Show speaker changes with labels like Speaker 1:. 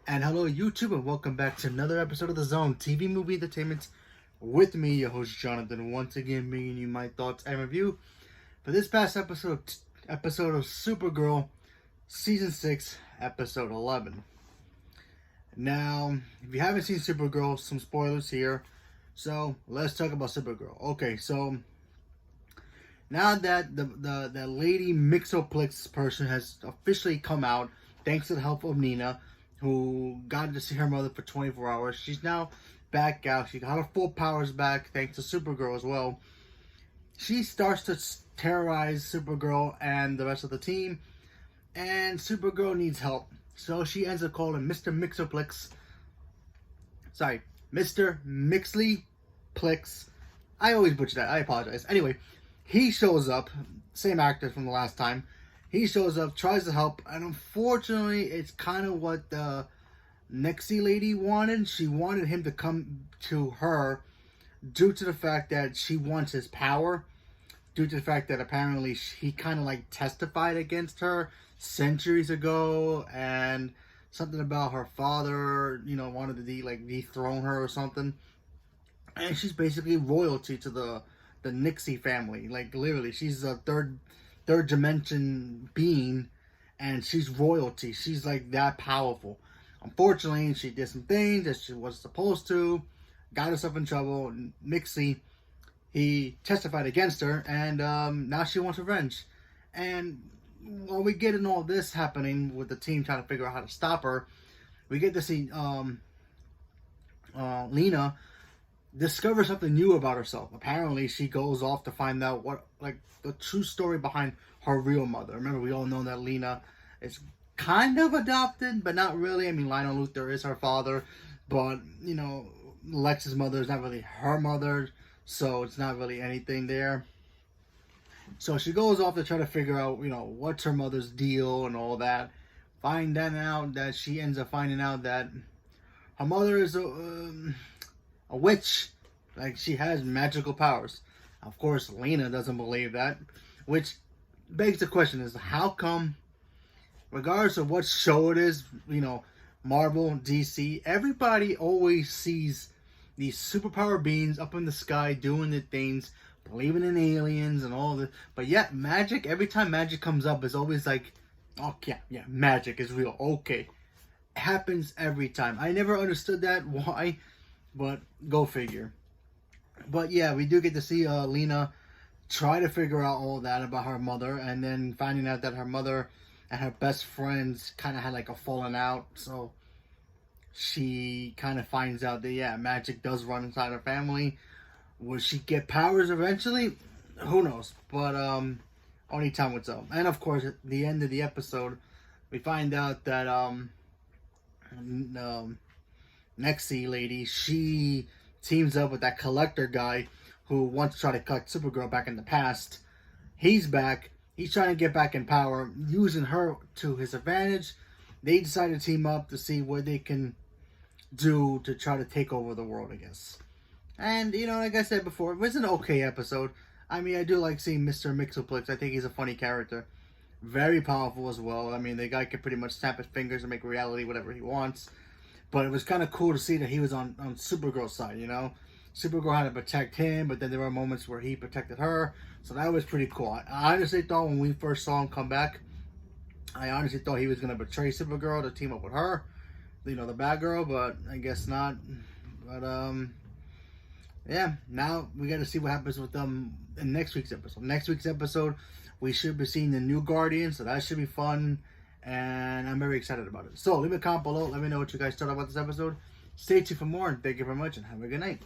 Speaker 1: And hello, YouTube, and welcome back to another episode of The Zone TV Movie Entertainment with me, your host Jonathan. Once again, bringing you my thoughts and review for this past episode of Supergirl, Season 6, Episode 11. Now, if you haven't seen Supergirl, some spoilers here. So let's talk about Supergirl. Okay, so now that the lady Mixoplex person has officially come out, thanks to the help of Nina, who got to see her mother for 24 hours. She's now back out. She got her full powers back thanks to Supergirl as well. She starts to terrorize Supergirl and the rest of the team, and Supergirl needs help. So she ends up calling Mr. Mixoplex. Sorry, Mr. Mixleyplex. I always butcher that. I apologize. Anyway, he shows up. Same actor from the last time. He shows up, tries to help, and unfortunately, it's kind of what the Nexie lady wanted. She wanted him to come to her due to the fact that she wants his power, due to the fact that apparently he kind of like testified against her centuries ago, and something about her father, wanted to dethrone her or something. And she's basically royalty to the Nixie family. Like, literally, she's a third dimension being, and she's royalty. She's like that powerful. Unfortunately, she did some things that she wasn't supposed to, got herself in trouble. Mixie, he testified against her, and now she wants revenge. And while we get in all this happening with the team trying to figure out how to stop her, we get to see Lena discover something new about herself. Apparently, she goes off to find out what, like, the true story behind her real mother. Remember, we all know that Lena is kind of adopted, but not really. I mean, Lionel Luthor is her father, but, Lex's mother is not really her mother, so it's not really anything there. So she goes off to try to figure out, what's her mother's deal and all that. She ends up finding out that her mother is a witch. Like, she has magical powers. Of course, Lena doesn't believe that, which begs the question is, how come, regardless of what show it is, Marvel, DC, everybody always sees these superpower beings up in the sky doing the things, believing in aliens and all this, but yet magic, every time magic comes up, is always like, oh yeah, magic is real. Okay, it happens every time. I never understood that, why, but go figure. But yeah, we do get to see Lena try to figure out all that about her mother, and then finding out that her mother and her best friends kind of had like a falling out. So she kind of finds out that, yeah, magic does run inside her family. Will she get powers eventually? Who knows? But only time will tell. And of course, at the end of the episode, we find out that Nexie lady, she teams up with that collector guy who wants to try to collect Supergirl back in the past. He's back. He's trying to get back in power, using her to his advantage. They decide to team up to see what they can do to try to take over the world, I guess. And, like I said before, it was an okay episode. I mean, I do like seeing Mr. Mixoplex. I think he's a funny character. Very powerful as well. I mean, the guy can pretty much snap his fingers and make reality whatever he wants. But it was kind of cool to see that he was on Supergirl's side, Supergirl had to protect him, but then there were moments where he protected her. So that was pretty cool. I honestly thought when we first saw him come back, I honestly thought he was going to betray Supergirl to team up with her, the bad girl, but I guess not. But, yeah, now we got to see what happens with them in next week's episode. Next week's episode, we should be seeing the new Guardians, so that should be fun. And I'm very excited about it. So leave a comment below. Let me know what you guys thought about this episode. Stay tuned for more, and thank you very much, and have a good night.